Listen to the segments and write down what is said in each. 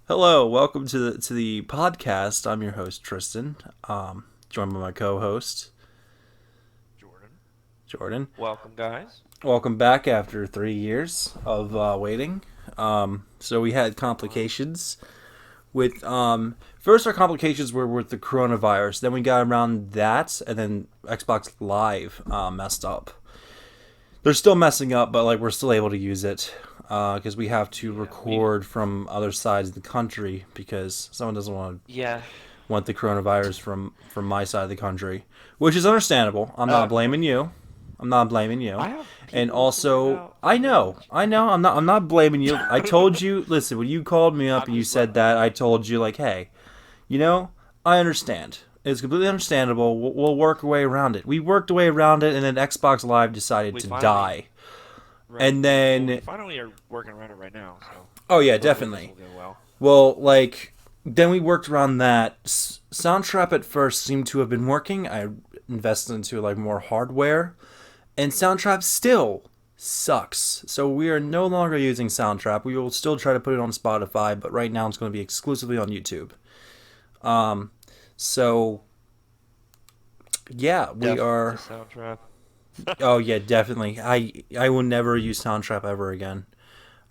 Hello, welcome to the podcast. I'm your host Tristan, joined by my co-host Jordan. Jordan. Welcome, guys. Welcome back after 3 years of waiting. So we had complications with first our complications were with the coronavirus. Then we got around that, and then Xbox Live messed up. They're still messing up, but like we're still able to use it because we have to Yeah, we. record from other sides of the country because someone doesn't Yeah. want the coronavirus from my side of the country, which is understandable. I'm not Of blaming course. you. I'm not blaming you. I have And people to worry also, about. I You know. know, I know. I'm not blaming you. I told you. Listen, when you called me up I'm and you just said letting you that, I know. told you like, hey, you know, I understand. It's completely understandable. We'll work our way around it. We worked our way around it, and then Xbox Live decided We to finally. die. Right. And We then, finally are working around it right now. So oh yeah, hopefully this definitely. will go well. Well, like then we worked around that. Soundtrap at first seemed to have been working. I invested into like more hardware, and Soundtrap still sucks. So we are no longer using Soundtrap. We will still try to put it on Spotify, but right now it's going to be exclusively on YouTube. So yeah, we Definitely the are. soundtrack. Oh yeah, definitely. I will never use Soundtrap ever again.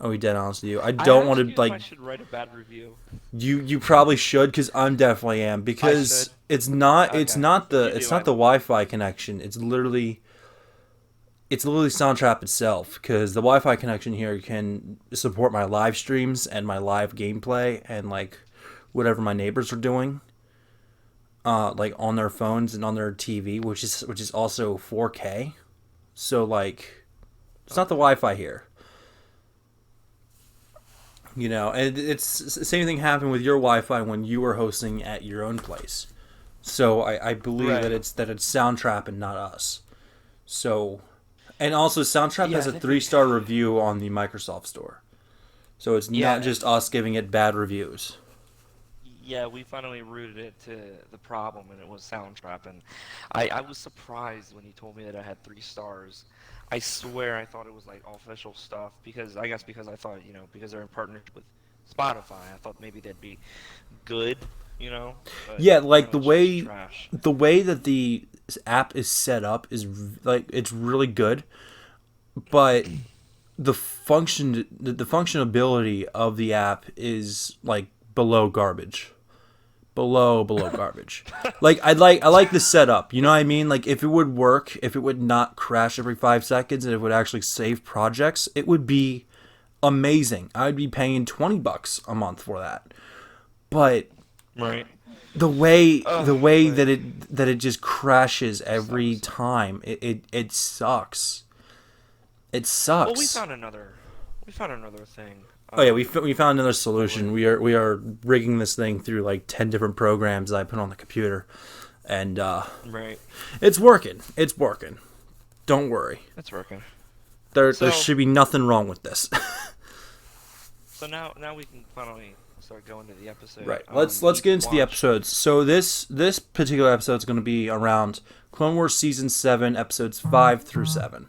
I'll be dead honest with you. I I don't want asked to you if I like should write a bad review. you probably should because I'm definitely am I because should. it's Okay. not If the you it's do, not I the will. Wi-Fi connection. It's literally Soundtrap itself because the Wi-Fi connection here can support my live streams and my live gameplay and like whatever my neighbors are doing, like on their phones and on their TV, which is also 4K. So like it's not the Okay. Wi-Fi here. And it's the same thing happened with your Wi-Fi when you were hosting at your own place. So I believe that Right. it's Soundtrap and not us. So and also Soundtrap Yeah, has I a think we. 3-star review on the Microsoft Store. So it's Yeah, not just and us giving it bad reviews. yeah, we finally rooted it to the problem, and it was Soundtrap. And I was surprised when he told me that I had 3 stars. I swear I thought it was like official stuff because I guess because I thought, because they're in partnership with Spotify, I thought maybe they'd be good. But Yeah, like apparently it's just trash. the way that the app is set up is like it's really good, but the functionability of the app is like below garbage. Below garbage. Like I like the setup. You know what I mean? Like if it would work, if it would not crash every 5 seconds, and it would actually save projects, it would be amazing. I'd be paying $20 a month for that. But Right. the way But that it just crashes it every sucks. time, it sucks. It Well, sucks. we found another thing. Oh yeah, we found another Where solution. we're We are rigging this thing through like 10 different programs that I put on the computer, and right. it's working. It's working. Don't worry. It's working. There So should be nothing wrong with this. so now we can finally start going to the episode. Right. Let's get We've into the watched. episodes. So this particular episode is going to be around Clone Wars season 7, episodes 5 through 7.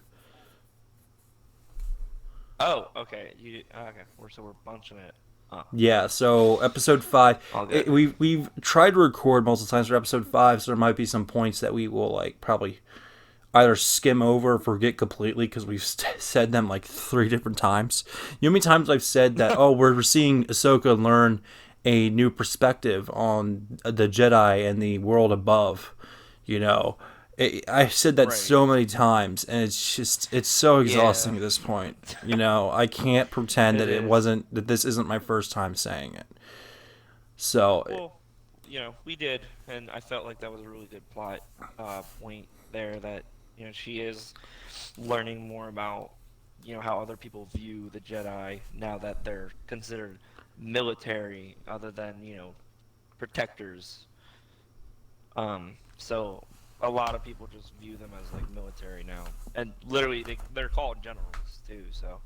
Oh, okay. Okay? We're bunching it up. Yeah. So episode 5, All good. we've tried to record multiple times for episode 5, so there might be some points that we will like probably either skim over or forget completely because we've said them like 3 different times. You know how many times I've said that? Oh, we're seeing Ahsoka learn a new perspective on the Jedi and the world above. You know, I've said that Right. so many times, and it's so exhausting Yeah. at this point. I can't pretend It that is. this isn't my first time saying it. So Well, we did, and I felt like that was a really good plot point there. That she is learning more about how other people view the Jedi now that they're considered military other than protectors. So a lot of people just view them as like military now, and literally they're called generals too. So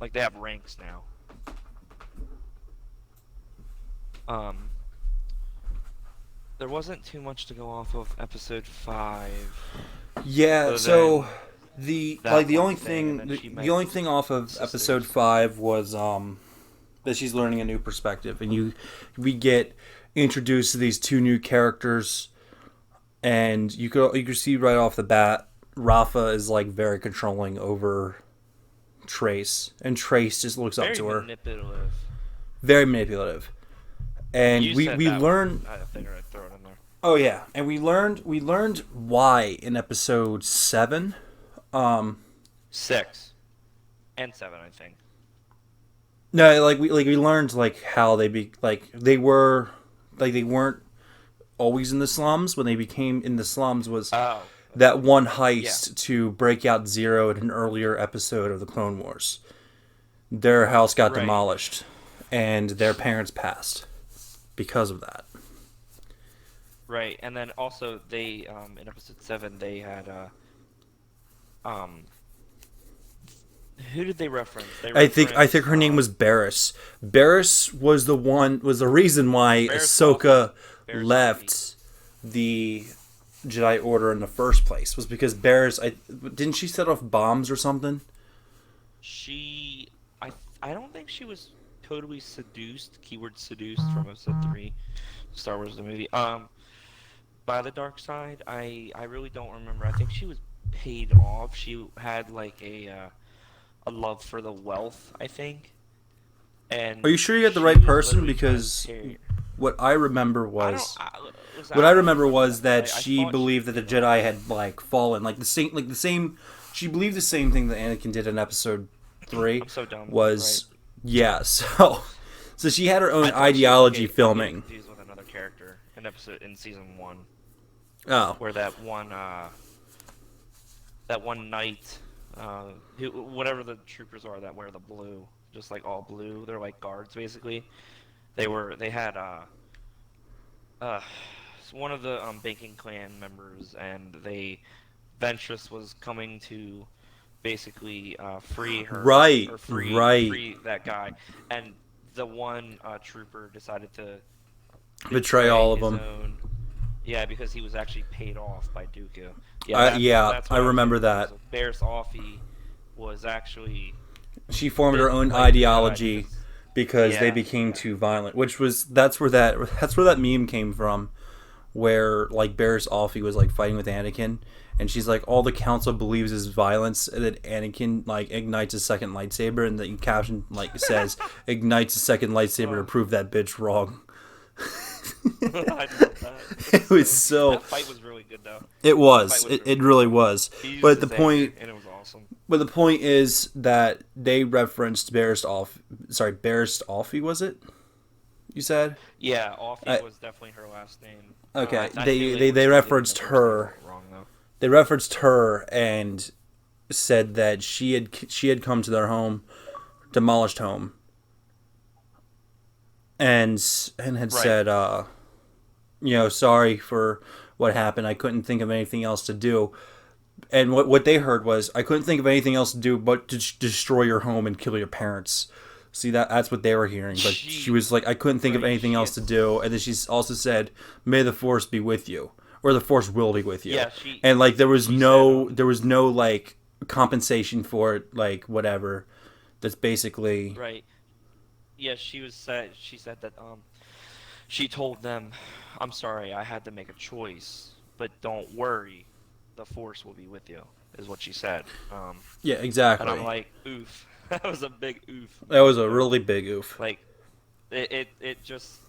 like they have ranks now. Um, there wasn't too much to go off of episode 5, yeah, other so than that the one only thing, and thing then she the met only thing off of episode sisters. 5 was that she's learning a new perspective, and we get introduced to these two new characters, and you could see right off the bat Rafa is like very controlling over Trace, and Trace just looks up Very to her, manipulative. very manipulative, and You said we that one. learn. I figured I'd throw it in there. Oh yeah, and we learned why in episode 7. 6 and 7, I think. No, we learned like how they were like they weren't always in the slums. When they became in the slums was Oh, that one yeah. heist to break out Zero in an earlier episode of the Clone Wars. Their house got Right. demolished, and their parents passed because of that. Right. And then also they in episode 7 they had um who did they reference? They I think her name was referenced Barriss. Barriss was the reason why Barriss Ahsoka Barriss left the Jedi Order in the first place. Was because Barriss didn't she set off bombs or something? She I don't think she was totally seduced, keyword seduced from episode 3, Star Wars the movie. By the dark side, I really don't remember. I think she was paid off. She had like a love for the wealth, I think. And Are you sure you got the she right was person? literally trying to Because tear- what I remember I don't was listen, what I don't remember remember was that but I she thought believed that was the paid off. Jedi had like fallen, like the same. She believed the same thing that Anakin did in Episode 3. I'm so dumb. Was Right. yeah. So she had her own I thought she was ideology getting filming. confused with another character in season 1, Oh, where that one knight, whatever the troopers are that wear the blue, just like all blue. They're like guards basically. They had one of the banking clan members, and Ventress was coming to basically free her, right, or right. free that guy, and the one trooper decided to Betray all of his them. own. Yeah, because he was actually paid off by Dooku. Yeah, that's I what was remember getting that. confused with. Barriss Offee was actually She formed her own like the Jedi ideology because they yeah, became yeah. too violent. Which was that's where that meme came from, where like Barriss Offee was like fighting with Anakin, and she's like, all the council believes is violence, and then Anakin like ignites a second lightsaber, and the caption like says ignites a second lightsaber to prove that bitch wrong. I love that. It was so. That fight was really good though. It was. Fight was It really was. He used But his the point. anger, and it was awesome. But the point is that they referenced Barriss Offee, was it? You said? Yeah, Offee was definitely her last name. Okay. I feel They we're referenced getting the first her. name wrong though. They referenced her and said that she had come to their home, demolished home, and had Right. said, sorry for what happened. I couldn't think of anything else to do. And what they heard was, I couldn't think of anything else to do but to destroy your home and kill your parents. See, that's what they were hearing. But she was like, I couldn't think of Right, anything she else to had- do. And then she also said, "May the force be with you," or "the force will be with you." Yeah, and like there was she no said, there was no like compensation for it, like whatever. That's basically Right. Yeah, she said that she told them, "I'm sorry, I had to make a choice, but don't worry, the force will be with you," is what she said. yeah, exactly. And I'm like, oof. That was a big oof. That was a really big oof. Like, it just,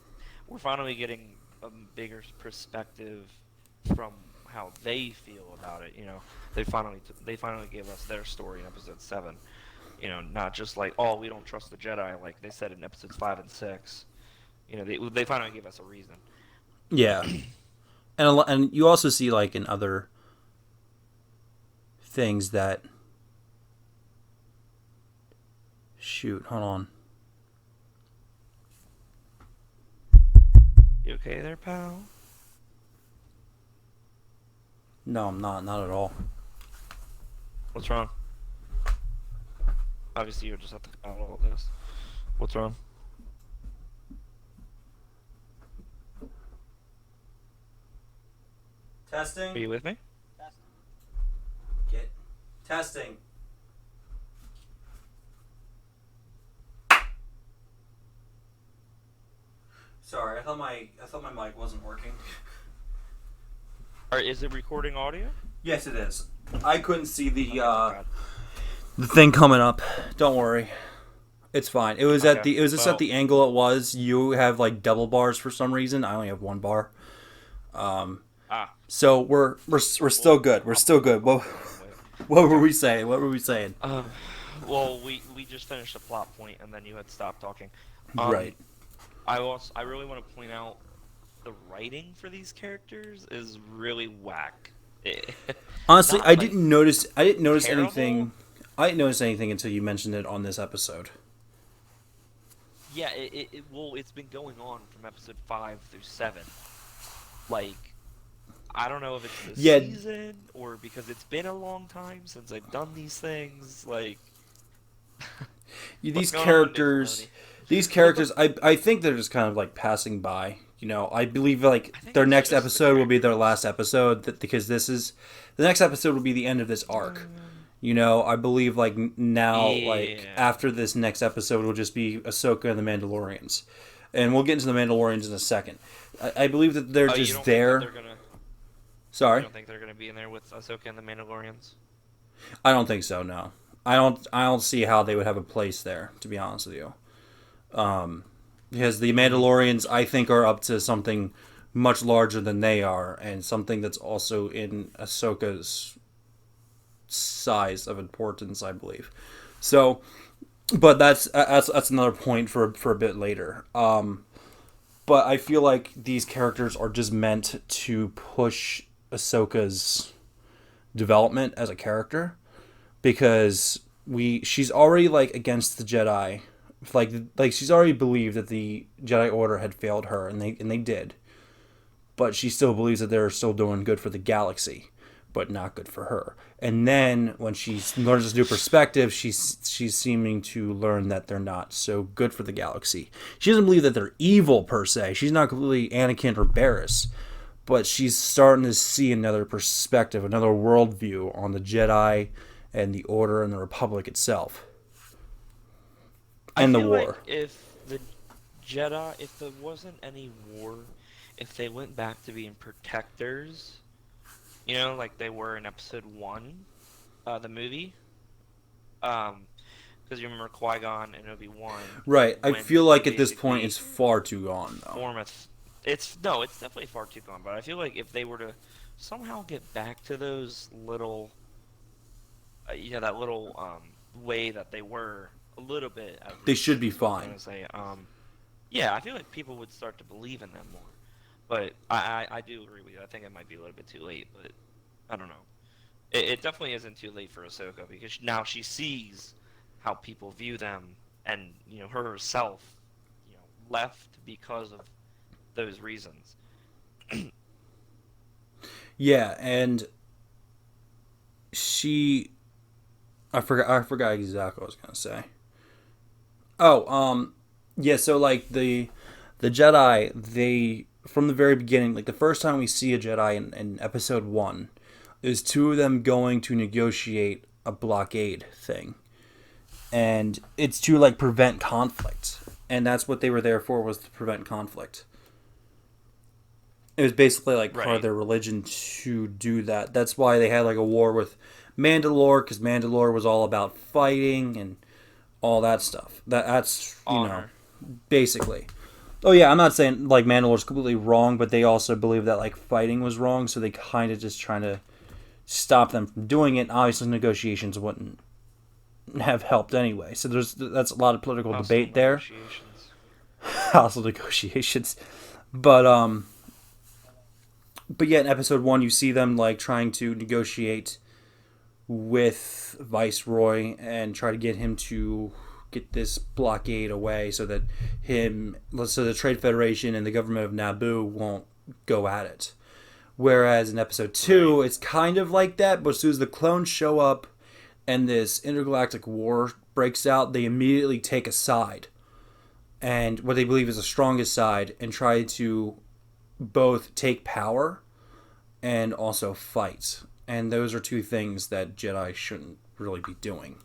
we're finally getting a bigger perspective from how they feel about it. They finally gave us their story in episode 7. Not just like, oh, we don't trust the Jedi, like they said in episodes 5 and 6. They finally gave us a reason. Yeah, and you also see like in other things that. Shoot, hold on. You okay there, pal? No, I'm not at all. What's wrong? Obviously, you're just have to cut out all this. What's wrong? Are Testing. you with me? Get Testing. Sorry, I thought my mic wasn't working. Or is it recording audio? Yes, it is. I couldn't see Oh, the thing coming up. Don't worry, it's fine. It was okay. it was just at the angle it was. You have like double bars for some reason. I only have one bar. So we're still good. We're still good. What were we saying? What were we saying? Well, we just finished a plot point, and then you had stopped talking. Right. I really want to point out the writing for these characters is really whack. Honestly, Not, I didn't notice. I didn't notice terrible. anything. I didn't notice anything until you mentioned it on this episode. Yeah, it's been going on from episode 5 through 7. Like, I don't know if it's the season or because it's been a long time since I've done these things. Like, These characters, I think they're just kind of like passing by. You know, I believe like their next episode will be their last episode because the next episode will be the end of this arc. You know, I believe like now, like after this next episode will just be Ahsoka and the Mandalorians, and we'll get into the Mandalorians in a second. I believe that they're just there. Sorry, you don't think they're gonna be in there with Ahsoka and the Mandalorians? I don't think so. No, I don't see how they would have a place there. To be honest with you, because the Mandalorians I think are up to something much larger than they are, and something that's also in Ahsoka's size of importance, I believe. So, but that's another point for a bit later. But I feel like these characters are just meant to push Ahsoka's development as a character because she's already like against the Jedi, like she's already believed that the Jedi Order had failed her, and they did, but she still believes that they're still doing good for the galaxy, but not good for her. And then when she learns this new perspective, she's seeming to learn that they're not so good for the galaxy. She doesn't believe that they're evil per se. She's not completely Anakin or Barriss, but she's starting to see another perspective, another worldview on the Jedi and the Order and the Republic itself. And the war. Like if the Jedi, if there wasn't any war, if they went back to being protectors, you know, like they were in episode 1, the movie. Because you remember Qui-Gon and Obi-Wan. Right. I feel like at this point it's far too gone, though. It's definitely far too gone. But I feel like if they were to somehow get back to those little, that little way that they were a little bit. They should be fine. Yeah, I feel like people would start to believe in them more. But I do agree with you. I think it might be a little bit too late, but I don't know. It definitely isn't too late for Ahsoka because now she sees how people view them, and her herself, left because of those reasons. Yeah, and I forgot exactly what I was gonna say. Oh, yeah. So like the Jedi, they from the very beginning, like the first time we see a Jedi in episode 1, is 2 of them going to negotiate a blockade thing, and it's to like prevent conflict, and that's what they were there for, was to prevent conflict. It was basically like part of their religion to do that. That's why they had like a war with Mandalore, because Mandalore was all about fighting and all that stuff. That's basically. Oh yeah, I'm not saying like Mandalore's completely wrong, but they also believe that like fighting was wrong, so they kind of just trying to stop them from doing it. Obviously, negotiations wouldn't have helped anyway. So that's a lot of political debate there. Also negotiations, but yeah, in episode 1, you see them like trying to negotiate with Viceroy and try to get him to get this blockade away so that the Trade Federation and the government of Naboo won't go at it. Whereas in episode 2, it's kind of like that, but as soon as the clones show up and this intergalactic war breaks out, they immediately take a side, and what they believe is the strongest side, and try to both take power and also fight. And those are 2 things that Jedi shouldn't really be doing.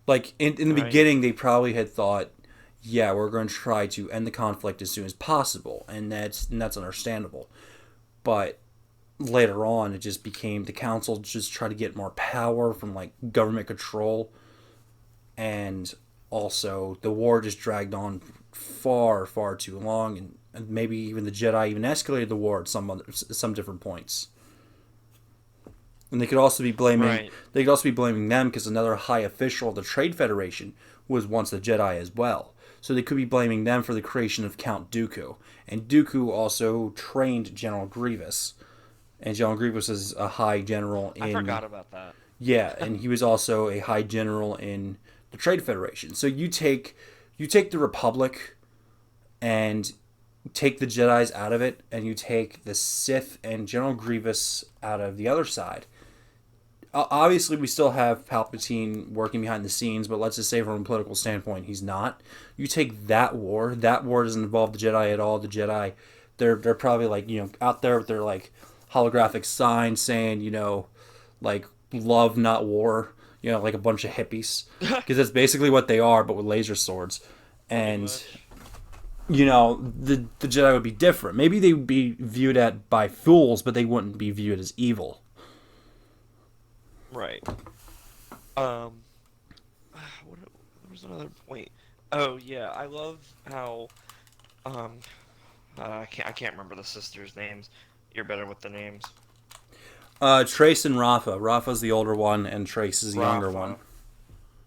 Like, in the Right. beginning, they probably had thought, yeah, we're going to try to end the conflict as soon as possible, and that's understandable. But later on, it just became the council just try to get more power from, like, government control, and also the war just dragged on far, far too long, and maybe even the Jedi even escalated the war at some different points. And Right. they could also be blaming them because another high official of the Trade Federation was once a Jedi as well. So they could be blaming them for the creation of Count Dooku. And Dooku also trained General Grievous. And General Grievous is a high general I in, forgot about that. yeah, and he was also a high general in the Trade Federation. So you take the Republic and take the Jedi's out of it, and you take the Sith and General Grievous out of the other side. Obviously, we still have Palpatine working behind the scenes, but let's just say from a political standpoint, he's not. You take that war. That war doesn't involve the Jedi at all. The Jedi, they're probably like out there with their like holographic signs saying like love not war. Like a bunch of hippies, because that's basically what they are, but with laser swords. Pretty And much. the Jedi would be different. Maybe they would be viewed at by fools, but they wouldn't be viewed as evil. Right. Um. What was another point? Oh yeah, I love how um I can't remember the sisters' names. You're better with the names. Trace and Rafa. Rafa's the older one, and Trace is the younger one. Rafa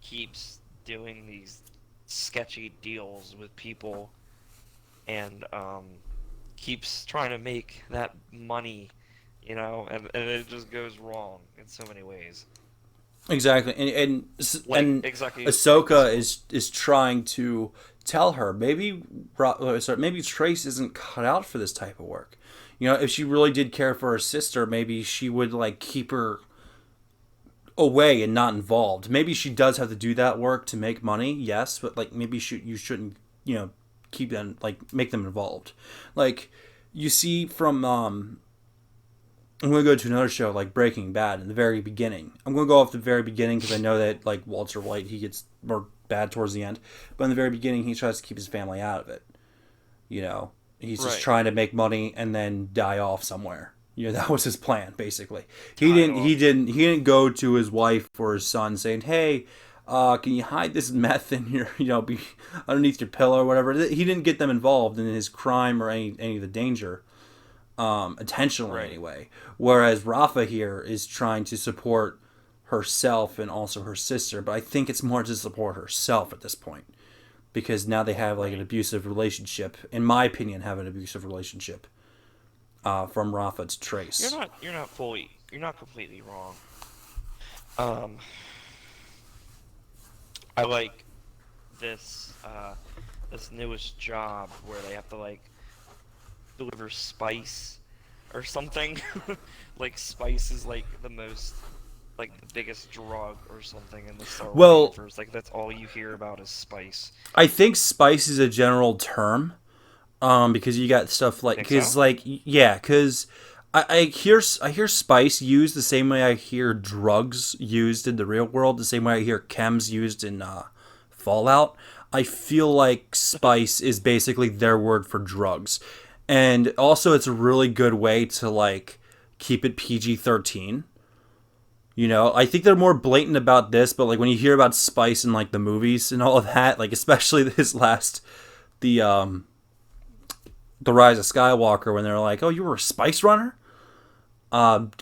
keeps doing these sketchy deals with people and keeps trying to make that money, and it just goes wrong in so many ways. Exactly, Like and exactly like this Ahsoka one. is trying to tell her maybe Trace isn't cut out for this type of work. If she really did care for her sister, maybe she would like keep her away and not involved. Maybe she does have to do that work to make money, yes, but like maybe you shouldn't keep them like make them involved. Like you see from I'm going to go to another show like Breaking Bad in the very beginning. I'm going to go off the very beginning because I know that like Walter White he gets more bad towards the end, but in the very beginning he tries to keep his family out of it. He's just Right. trying to make money and then die off somewhere. That was his plan basically. He Die didn't he off. didn't he didn't go to his wife or his son saying, "Hey, can you hide this meth in your be underneath your pillow or whatever." He didn't get them involved in his crime or any of the danger, intentionally Right. anyway. Whereas Rafa here is trying to support herself and also her sister, but I think it's more to support herself at this point because now they have like an Right. abusive relationship. In my opinion, have an abusive relationship from Rafa to You're Trace. not you're not fully you're not completely wrong. Um I like this newest job where they have to like deliver spice or something. Like spice is like the biggest drug or something in the Star Wars Well, universe. Like that's all you hear about is spice. I think spice is a general term, because you got stuff like Think so? because I hear spice used the same way I hear drugs used in the real world, the same way I hear chems used in Fallout. I feel like spice is basically their word for drugs, and also it's a really good way to like keep it PG-13. I think they're more blatant about this, but like when you hear about spice in like the movies and all of that, like especially this last the the Rise of Skywalker when they're like, "Oh, you were a spice runner."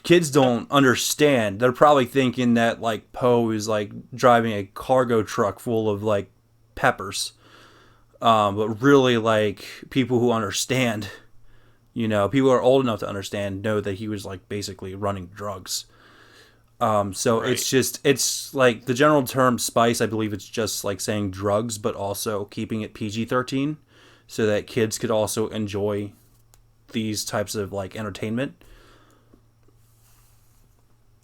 Kids don't understand. They're probably thinking that like Poe is like driving a cargo truck full of like peppers, but really like people who understand, people who are old enough to understand know that he was like basically running drugs. So Right. it's like the general term spice. I believe it's just like saying drugs, but also keeping it PG-13, so that kids could also enjoy these types of like entertainment.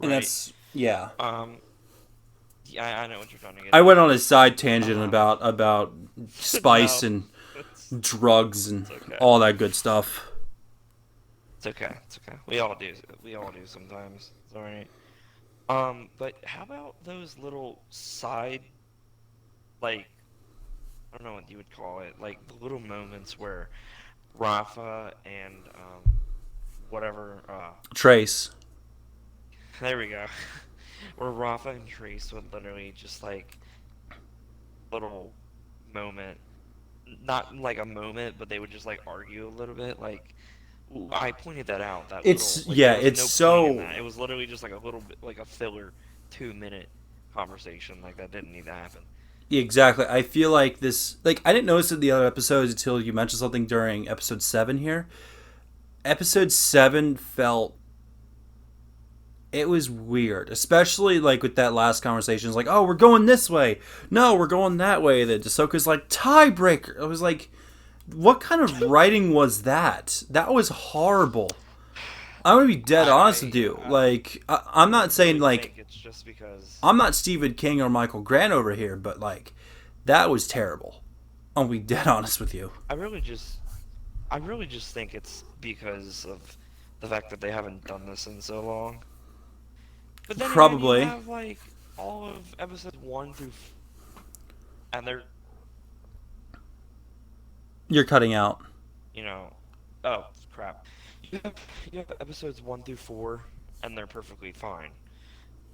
And Right. that's yeah. Um yeah, I know what you're trying to get I at. went on a side tangent Um about spice no. and It's drugs and it's okay. all that good stuff. It's okay. It's okay. We all do. We all do sometimes. It's all right. But how about those little side, like, I don't know what you would call it, like the little moments where Rafa and whatever, Trace. there we go, where Rafa and Trace would literally just like little moment, not like a moment, but they would just like argue a little bit. Like I pointed that out, that little It's like there yeah, was it's no point in so that. It was literally just like a little bit like a filler 2 minute conversation like that didn't need to happen. exactly. I feel like this like I didn't notice it in the other episodes until you mentioned something during episode 7 here. Episode 7 felt it was weird, especially like with that last conversation. It's like, oh, we're going this way. No, we're going that way. That Ahsoka's like tiebreaker. I was like, what kind of writing was that? That was horrible. I'm gonna be dead honest with you. Like, I'm I not saying really like think it's just because I'm not Stephen King or Michael Grant over here, but like, that was terrible. I'll be dead honest with you. I really just I really just think it's because of the fact that they haven't done this in so long. But then again, you Probably. have like all of episodes 1 through and they're You're cutting out. you know, oh crap. You have you have episodes 1 through 4 and they're perfectly fine.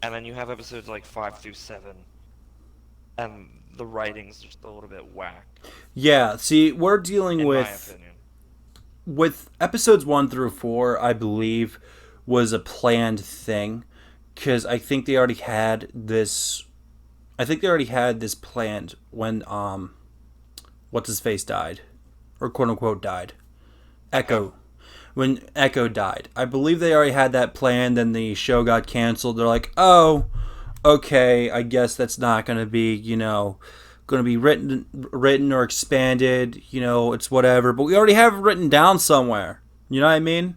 And then you have episodes like 5 through 7 and the writing's just a little bit whack, Yeah. See, we're dealing in my with opinion. episodes 1 through 4. I believe was a planned thing because I think they already had this. I think they already had this planned when what's his face died, or quote unquote died. Echo. Echo. When Echo died, I believe they already had that planned. Then the show got canceled. They're like, oh, okay, I guess that's not going to be, going to be written or expanded. It's whatever. But we already have it written down somewhere. You know what I mean?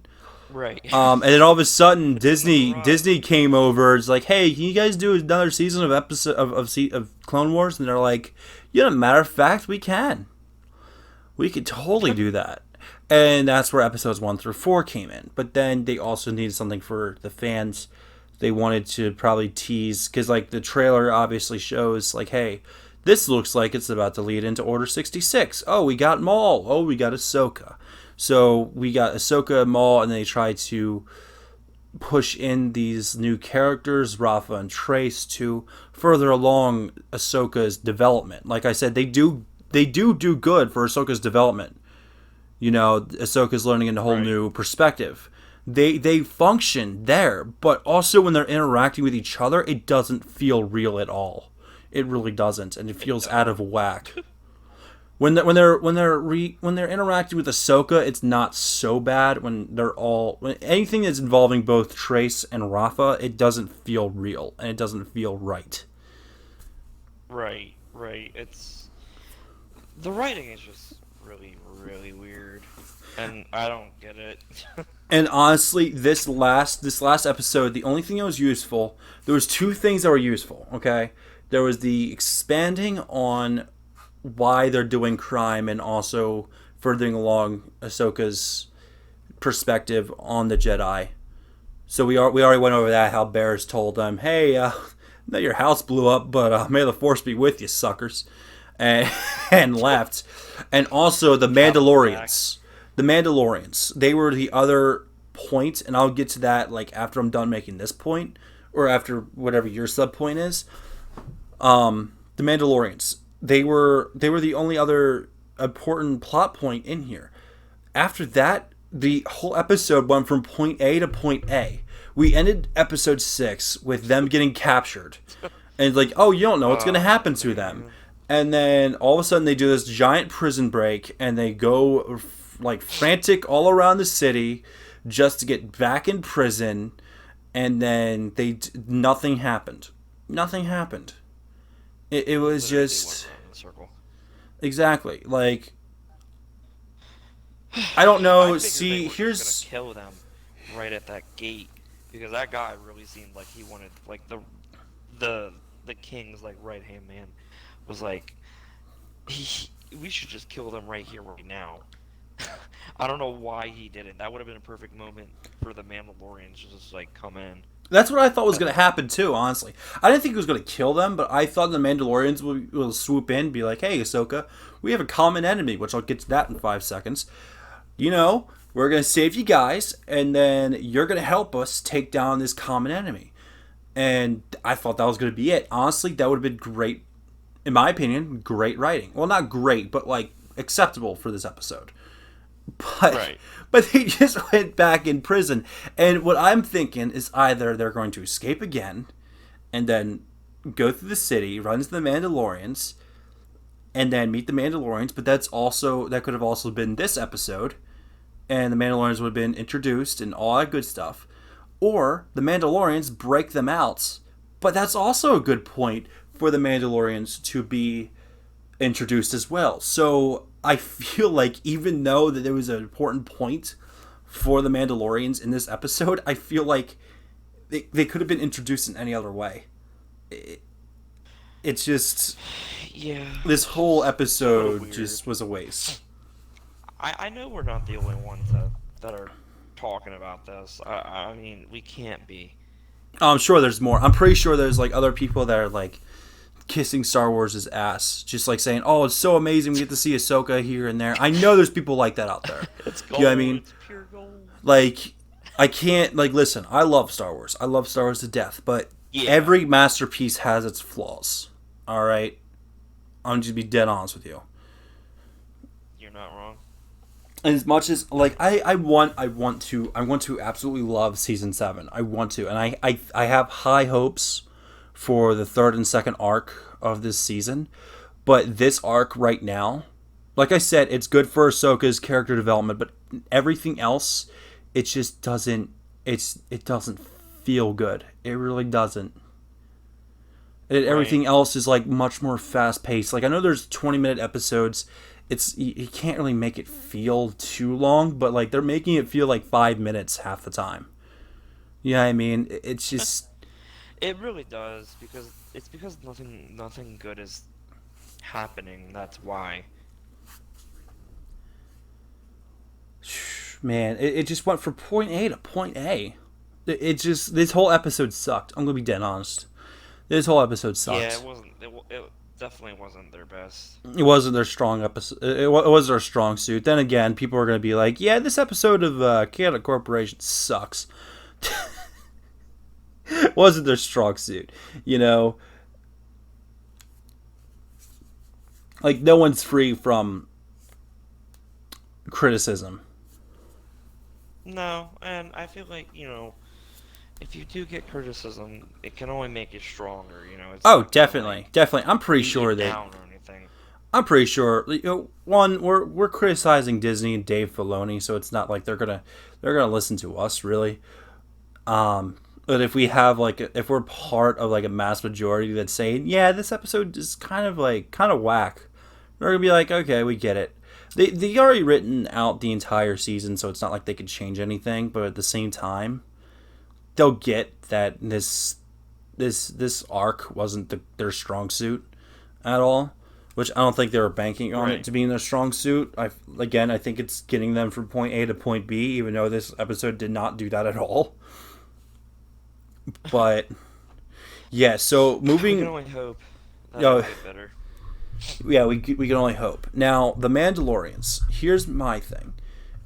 Right. And then all of a sudden, Given the run. Disney came over. It's like, hey, can you guys do another season of episode of Clone Wars? And they're like, matter of fact, we can. We could totally do that. And that's where episodes 1 through 4 came in. But then they also needed something for the fans. They wanted to probably tease because like the trailer obviously shows like, hey, this looks like it's about to lead into Order 66. Oh, we got Maul. Oh, we got Ahsoka. So we got Ahsoka, Maul, and they try to push in these new characters, Rafa and Trace, to further along Ahsoka's development. Like I said, they do good for Ahsoka's development. Ahsoka's learning a whole Right. new perspective. They function there, but also when they're interacting with each other, it doesn't feel real at all. It really doesn't, and it It feels out doesn't. of whack. When they're interacting with Ahsoka, it's not so bad. When anything that's involving both Trace and Rafa, it doesn't feel real and it doesn't feel right. Right, right. It's the writing is just really, really weird, and I don't get it. And honestly, this last episode, the only thing that was useful, there was two things that were useful. Okay, there was the expanding on why they're doing crime and also furthering along Ahsoka's perspective on the Jedi. So we already went over that. How Bears told them, "Hey, know your house blew up, but may the Force be with you, suckers," and and left. And also the Captain Jack. Mandalorians. The Mandalorians. They were the other point, and I'll get to that like after I'm done making this point, or after whatever your sub point is. The Mandalorians. They were the only other important plot point in here. After that, the whole episode went from point A to point A. We ended episode 6 with them getting captured. And it's like, oh, you don't know what's going to Oh happen to them. man. And then all of a sudden they do this giant prison break and they go like frantic all around the city just to get back in prison. And then nothing happened. Nothing happened. It was Literally went just around in a circle. exactly like I don't I know. figured they See, were just gonna here's kill them right at that gate because that guy really seemed like he wanted like the the king's like right hand man was like we should just kill them right here right now. I don't know why he didn't. That would have been a perfect moment for the Mandalorians to just like come in. That's what I thought was going to happen too, honestly. I didn't think it was going to kill them, but I thought the Mandalorians will swoop in and be like, hey, Ahsoka, we have a common enemy, which I'll get to that in 5 seconds. We're going to save you guys, and then you're going to help us take down this common enemy. And I thought that was going to be it. Honestly, that would have been great, in my opinion, great writing. Well, not great, but like acceptable for this episode. But Right. but they just went back in prison. And what I'm thinking is either they're going to escape again and then go through the city, run into the Mandalorians, and then meet the Mandalorians, but that could have also been this episode, and the Mandalorians would have been introduced and all that good stuff. Or the Mandalorians break them out, but that's also a good point for the Mandalorians to be introduced as well. So I feel like even though that there was an important point for the Mandalorians in this episode, I feel like they could have been introduced in any other way. It's just Yeah. this whole episode Weird. just was a waste. I know we're not the only ones that are talking about this. I mean, we can't be. I'm sure there's more. I'm pretty sure there's like other people that are like kissing Star Wars' ass, just like saying, "Oh, it's so amazing we get to see Ahsoka here and there." I know there's people like that out there. It's gold. You know what I mean? It's pure gold. Like, I can't listen. I love Star Wars. I love Star Wars to death, but Yeah. every masterpiece has its flaws. All right, I'm just be dead honest with you. You're not wrong. And as much as like I want to absolutely love season 7. I want to, and I have high hopes for the third and second arc of this season. But this arc right now, like I said, it's good for Ahsoka's character development, but everything else, it just doesn't it doesn't feel good. It really doesn't. Everything else is like much more fast paced. Like I know there's 20-minute episodes. You can't really make it feel too long, but like they're making it feel like 5 minutes half the time. You know what I mean? It's just It really does because nothing good is happening. That's why. man, it just went from point A to point A. It just this whole episode sucked. I'm gonna be dead honest. This whole episode sucked. Yeah, it wasn't. It definitely wasn't their best. It wasn't their strong episode. It was their strong suit. Then again, people are going to be like, "Yeah, this episode of Chaotic Corporation sucks." It wasn't their strong suit, you know. Like no one's free from criticism. No, and I feel like if you do get criticism, it can only make you stronger. It's Oh, not gonna, definitely, like, definitely. I'm pretty beat sure you that. down or anything. I'm pretty sure. One, we're criticizing Disney and Dave Filoni, so it's not like they're gonna listen to us really. But if we have if we're part of like a mass majority that's saying, yeah, this episode is kind of whack, we're gonna be like, okay, we get it. They already written out the entire season, so it's not like they could change anything. But at the same time, they'll get that this arc wasn't their strong suit at all, which I don't think they were banking on it to be in their strong suit. I think it's getting them from point A to point B, even though this episode did not do that at all. But yeah, so moving. We can only hope that Yo, it'll get better. Yeah, we can only hope. Now, the Mandalorians. Here's my thing.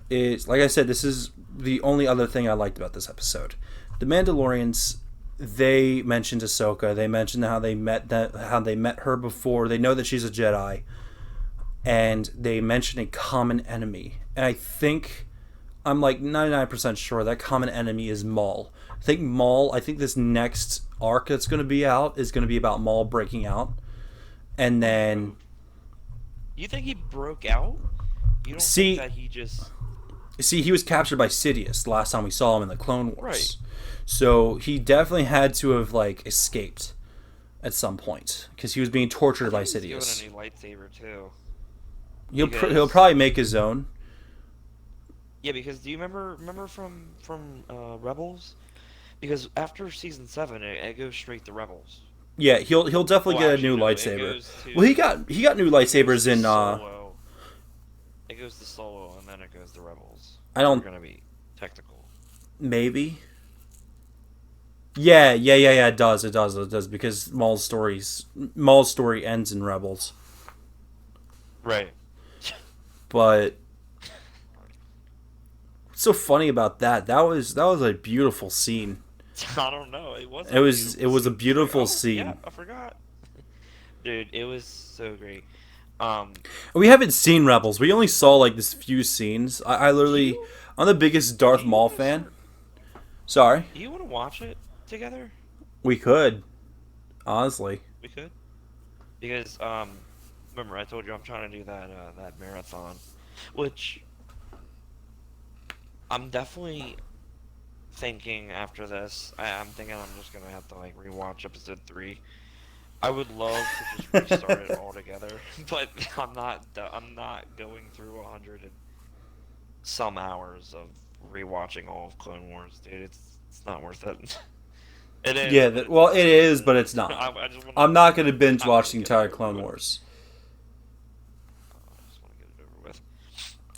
Is like I said, this is the only other thing I liked about this episode. The Mandalorians. They mentioned Ahsoka. They mentioned how they met her before. They know that she's a Jedi, and they mentioned a common enemy. And I think I'm like 99% sure that common enemy is Maul. I think this next arc that's going to be out is going to be about Maul breaking out, and then You think he broke out? You don't See- think that he just? he was captured by Sidious the last time we saw him in the Clone Wars. Right. So he definitely had to have escaped at some point because he was being tortured by He's Sidious. given a new lightsaber too. He'll probably make his own. Yeah, because do you remember from Rebels? Because after season 7, it goes straight to Rebels. Yeah, he'll definitely Well, get a actually, new no, it lightsaber. goes to- Well, he got new it goes lightsabers to in. Solo. It goes to Solo and then it goes to Rebels. I don't- We're gonna be technical. Maybe. Yeah. It does. Because Maul's story ends in Rebels, Right. but what's so funny about that? That was a beautiful scene. I don't know. It was It a was it beautiful was a scene. It's like, beautiful oh yeah, scene. I forgot. Dude, it was so great. Um, We haven't seen Rebels. We only saw like this few scenes. I do literally, you I'm the biggest do Darth you Maul want to fan. start? Sorry, Do you want to watch it together? we could honestly. We could. Because remember I told you I'm trying to do that marathon, which I'm definitely thinking after this. I'm thinking I'm just gonna have to like rewatch episode 3. I would love to just restart it all together, but I'm not going through 100 and some hours of rewatching all of Clone Wars, dude. It's not worth it. It is, Yeah, but it's well, not. it is, but it's not. I just wanna I'm not gonna binge I want watch to the get it entire over Clone with. Wars. I just want to get it over with.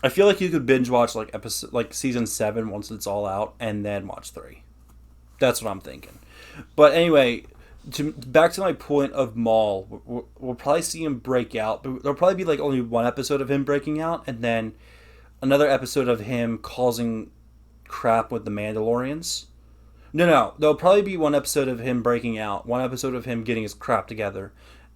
I feel like you could binge watch like episode like season 7 once it's all out, and then watch 3. That's what I'm thinking. But anyway, back to my point of Maul, we'll probably see him break out. But there'll probably be like only one episode of him breaking out, and then another episode of him causing crap with the Mandalorians. No. There'll probably be one episode of him breaking out, one episode of him getting his crap together,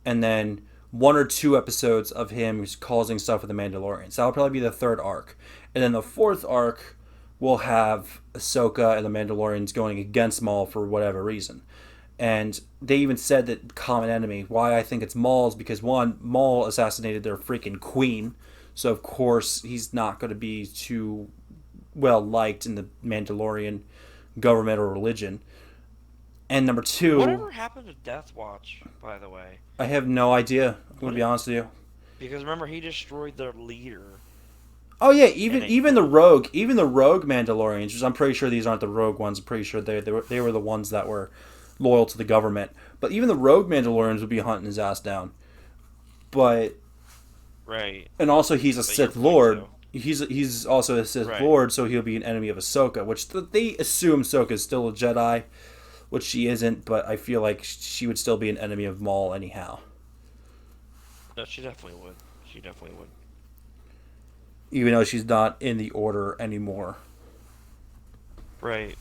and then one or two episodes of him causing stuff with the Mandalorians. That'll probably be the third arc. And then the fourth arc will have Ahsoka and the Mandalorians going against Maul for whatever reason. And they even said that common enemy. Why I think it's Maul is because one, Maul assassinated their freaking queen, so of course he's not going to be too well liked in the Mandalorian government or religion. And number two, Whatever happened to Death Watch, by the way? I have no idea. I'm going What to be it, honest with you. because remember he destroyed their leader Oh yeah, in even a even the duel. rogue, even the rogue Mandalorians. Which I'm pretty sure these aren't the rogue ones. I'm pretty sure they were the ones that were loyal to the government. But even the rogue Mandalorians would be hunting his ass down. But Right. and also he's a But your Sith point Lord. too. He's also a Sith Right. Lord, so he'll be an enemy of Ahsoka, which they assume Ahsoka is still a Jedi, which she isn't. But I feel like she would still be an enemy of Maul anyhow, No, she definitely would. She definitely would. even though she's not in the Order anymore. Right.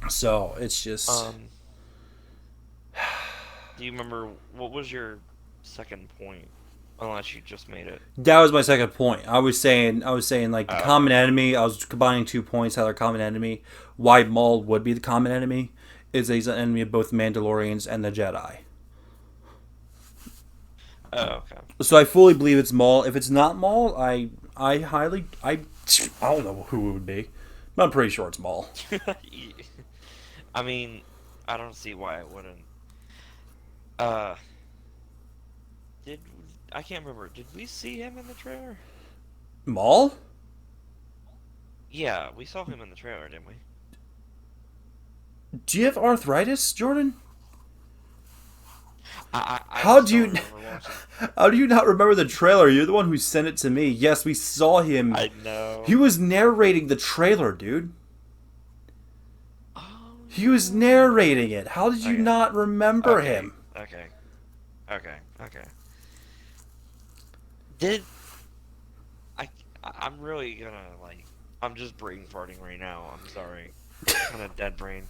So it's just Um. Do you remember what was your second point? Unless you just made it. that was my second point. I was saying like the Oh, common okay. enemy. I was combining 2 points. How they're common enemy. Why Maul would be the common enemy is that he's an enemy of both Mandalorians and the Jedi. Oh, okay. So I fully believe it's Maul. If it's not Maul, I don't know who it would be, but I'm pretty sure it's Maul. I mean, I don't see why it wouldn't. Uh, did I can't remember. Did we see him in the trailer? Maul? Yeah, we saw him in the trailer, didn't we? Do you have arthritis, Jordan? I How just do don't you remember watching. how do you not remember the trailer? You're the one who sent it to me. Yes, we saw him. I know. He was narrating the trailer, dude. Oh He was yeah. narrating it. How did you Okay. not remember Okay. him? Okay. Okay. Okay. Did I? I'm really gonna like. I'm just brain farting right now. I'm sorry. Kind of dead brain.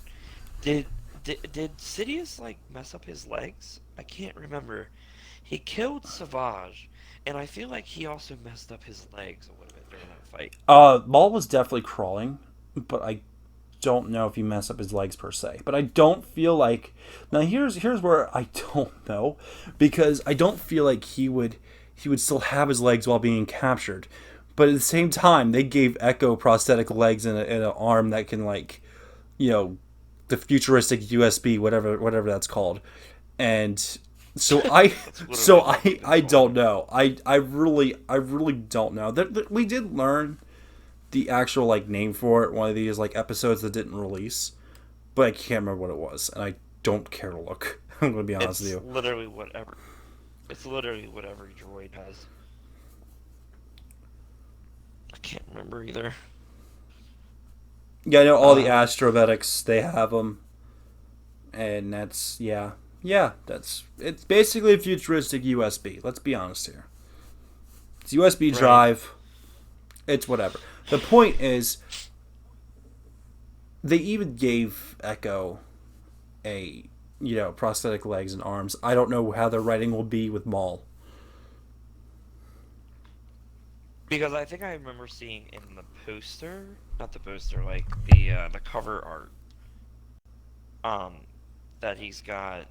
Did did Sidious like mess up his legs? I can't remember. He killed Savage, and I feel like he also messed up his legs a little bit during that fight. Maul was definitely crawling, but I don't know if he messed up his legs per se. But I don't feel like now here's where I don't know because I don't feel like he would still have his legs while being captured. But at the same time, they gave Echo prosthetic legs and an arm that can like you know the futuristic USB whatever that's called, and so I That's so literally what I it's I called. don't know. I really don't know. We did learn the actual like name for it one of these like episodes that didn't release, but I can't remember what it was, and I don't care to look. I'm gonna be honest with It's you. literally whatever. It's literally what every droid has. I can't remember either. Yeah, I know all the Um, astromedics, they have them, and that's yeah. That's it's basically a futuristic USB. Let's be honest here. It's USB right. drive. It's whatever. The point is, they even gave Echo a prosthetic legs and arms. I don't know how the writing will be with Maul. Because I think I remember seeing in the poster, not the poster, like the cover art, um, that he's got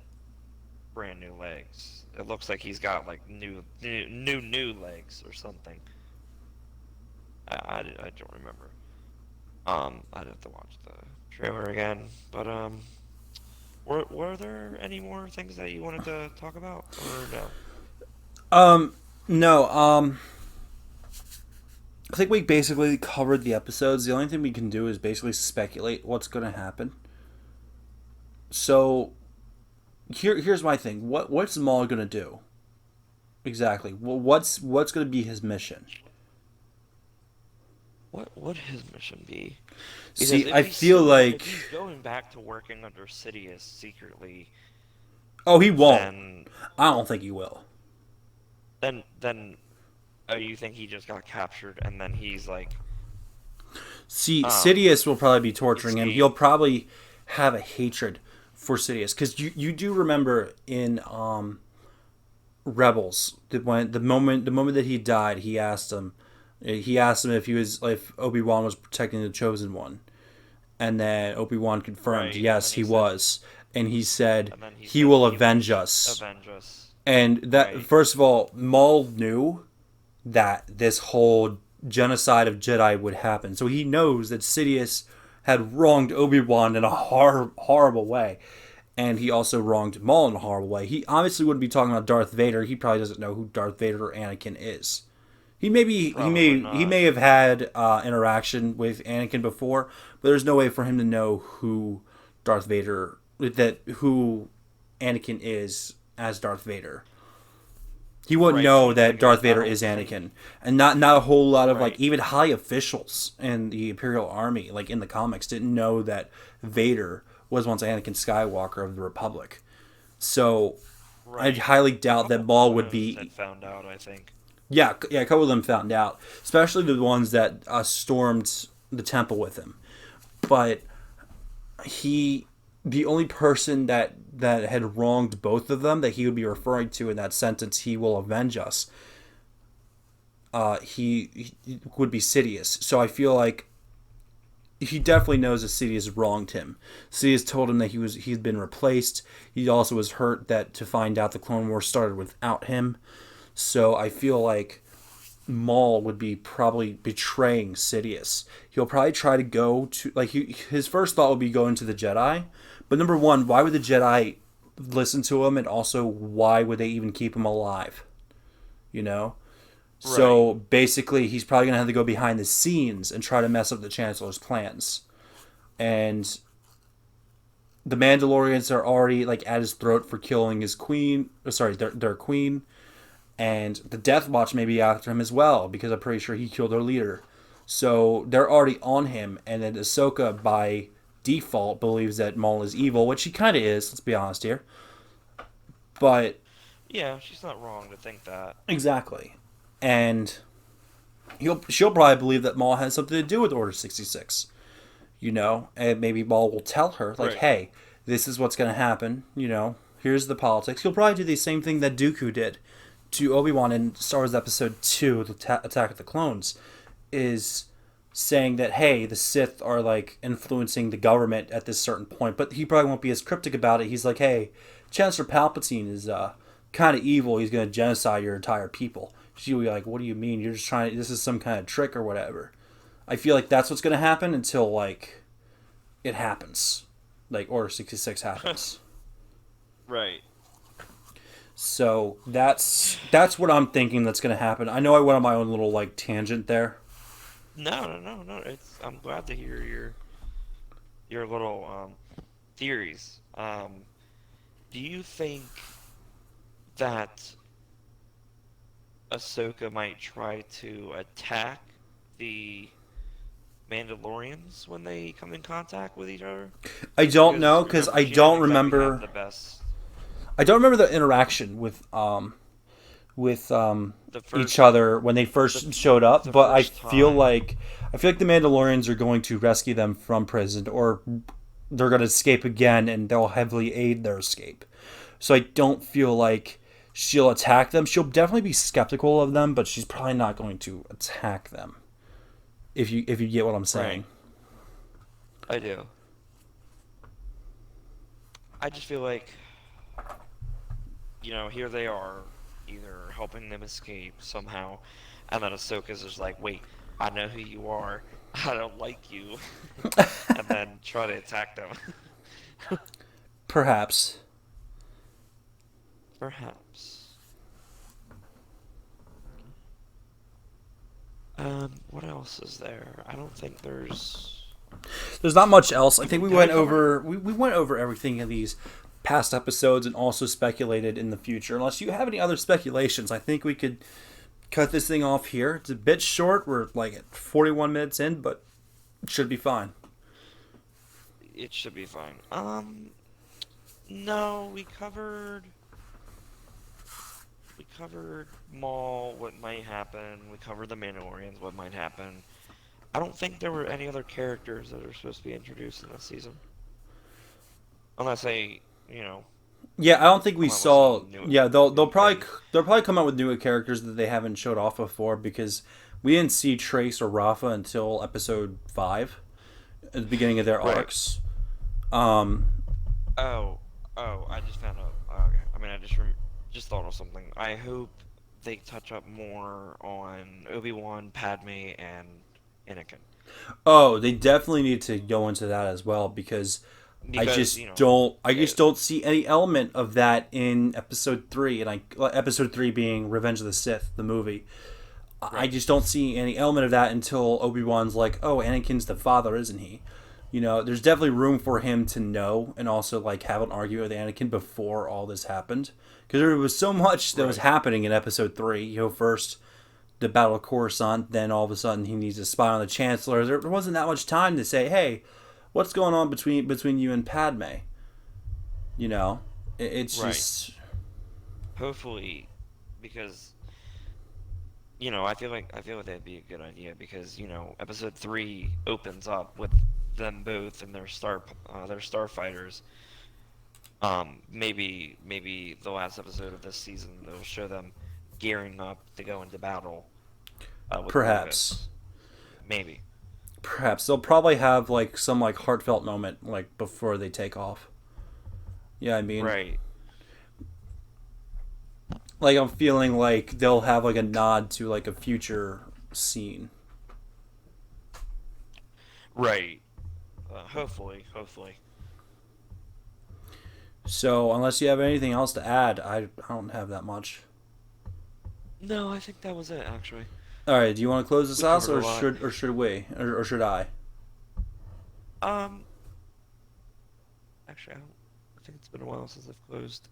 brand new legs. It looks like he's got like new legs or something. I don't remember. I'd have to watch the trailer again. But were there any more things that you wanted to talk about, or no? No. I think we basically covered the episodes. The only thing we can do is basically speculate what's going to happen. So here's my thing. What's Maul going to do exactly? Well, what's going to be his mission? What would his mission be? Because See, I feel if like he's going back to working under Sidious secretly, oh he won't. then I don't think he will. then you think he just got captured and then he's like See, um Sidious will probably be torturing him. He'll escape. probably have a hatred for Sidious because you do remember in Rebels that when the moment that he died, he asked him if Obi-Wan was protecting the Chosen One, and then Obi-Wan confirmed Right, and then yes he was, and he said he he said will he would avenge us. avenge us. And that Right. first of all, Maul knew that this whole genocide of Jedi would happen. So he knows that Sidious had wronged Obi-Wan in a horrible way. And he also wronged Maul in a horrible way. He obviously wouldn't be talking about Darth Vader. He probably doesn't know who Darth Vader or Anakin is. Probably He not. may have had interaction with Anakin before, but there's no way for him to know who Darth Vader that who Anakin is as Darth Vader. He wouldn't Right, know because that like Darth I Vader don't is think Anakin, and not a whole lot of like right. even high officials in the Imperial Army, like in the comics, didn't know that Vader was once Anakin Skywalker of the Republic. So I Right. highly A doubt that couple Maul would clones had be. found out, I think. Yeah, a couple of them found out, especially the ones that stormed the temple with him. But he, the only person that had wronged both of them that he would be referring to in that sentence, he will avenge us. He would be Sidious. So I feel like he definitely knows that Sidious wronged him. Sidious told him that he'd been replaced. He also was hurt that to find out the Clone Wars started without him. So I feel like Maul would be probably betraying Sidious. He'll probably try to go to his first thought would be going to the Jedi. But number one, why would the Jedi listen to him, and also why would they even keep him alive? You know. Right. So basically, he's probably gonna have to go behind the scenes and try to mess up the Chancellor's plans. And the Mandalorians are already like at his throat for killing his queen. Sorry, their queen. And the Death Watch may be after him as well because I'm pretty sure he killed their leader. So they're already on him, and then Ahsoka by default believes that Maul is evil, which he kind of is. Let's be honest here. But Yeah, she's not wrong to think that. exactly, and she'll probably believe that Maul has something to do with Order 66. And maybe Maul will tell her like, Right. "Hey, this is what's going to happen. Here's the politics." He'll probably do the same thing that Dooku did to Obi-Wan in Star Wars Episode 2, the Attack of the Clones, is saying that, hey, the Sith are like influencing the government at this certain point, but he probably won't be as cryptic about it. He's like, hey, Chancellor Palpatine is kind of evil. He's going to genocide your entire people. She'll be like, what do you mean? You're just trying. This is some kind of trick or whatever. I feel like that's what's going to happen until like it happens, like Order 66 happens. Right. So that's what I'm thinking that's going to happen. I know I went on my own little like tangent there. No. I'm glad to hear your little theories. Do you think that Ahsoka might try to attack the Mandalorians when they come in contact with each other? I don't know Because because remember, she didn't exactly have the best. I don't remember the interaction with The each first, other when they the first showed up, the but first time. I feel like the Mandalorians are going to rescue them from prison, or they're going to escape again, and they'll heavily aid their escape. So I don't feel like she'll attack them. She'll definitely be skeptical of them, but she's probably not going to attack them. If you get what I'm saying. Right, I do. I just feel like, here they are, either helping them escape somehow, and then Ahsoka's just like, wait, I know who you are. I don't like you. And then try to attack them. Perhaps. Perhaps. What else is there? I don't think there's. There's not much else. I think we Did we went cover? over we went over everything in these past episodes and also speculated in the future. Unless you have any other speculations, I think we could cut this thing off here. It's a bit short. We're like at 41 minutes in, but it should be fine. It should be fine. No, we covered Maul, what might happen. We covered the Mandalorians, what might happen. I don't think there were any other characters that are supposed to be introduced in this season, unless Yeah, I don't think we come out with saw. some new Yeah, new thing. they'll probably come out with newer characters that they haven't showed off before because we didn't see Trace or Rafa until episode 5 at the beginning of their Right. arcs. Um, Oh, oh, I just found out. Okay. I mean, just thought of something. I hope they touch up more on Obi-Wan, Padme, and Anakin. oh, they definitely need to go into that as well because Because, I yeah, just don't see any element of that in episode 3, and episode 3 being Revenge of the Sith, the movie. I right, just don't see any element of that until Obi-Wan's like, "Oh, Anakin's the father, isn't he?" There's definitely room for him to know and also like have an argument with Anakin before all this happened because there was so much that was right, happening in episode 3. First the Battle of Coruscant, then all of a sudden he needs to spy on the Chancellor. There wasn't that much time to say, "Hey, what's going on between you and Padme?" It's right. just Hopefully, because I feel like that'd be a good idea because episode 3 opens up with them both and their starfighters. Maybe the last episode of this season they'll show them gearing up to go into battle with perhaps Grievous. Maybe. perhaps they'll probably have like some like heartfelt moment like before they take off. Yeah, I mean, Right. like I'm feeling like they'll have like a nod to like a future scene. Right. Hopefully. So unless you have anything else to add, I don't have that much. No, I think that was it actually. All right, do you want to close this We out, covered a or lot. should we, or should I? Um, Actually, I think it's been a while since I've closed.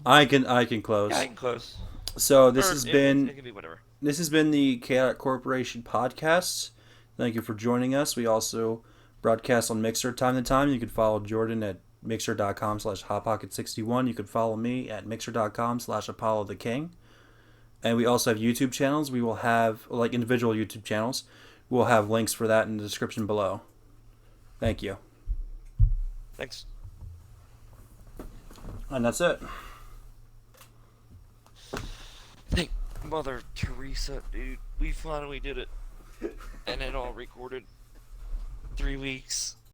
I can Yeah, I close. can close. So Or it can be whatever. this has been the Chaotic Corporation podcast. Thank you for joining us. We also broadcast on Mixer time to time. You can follow Jordan at mixer.com/hotpocket61. You can follow me at mixer.com/Apollo the King. And we also have YouTube channels. We will have like individual YouTube channels. We'll have links for that in the description below. Thank you. Thanks. And that's it. Thank Mother Teresa, dude. We finally did it. And it all recorded 3 weeks.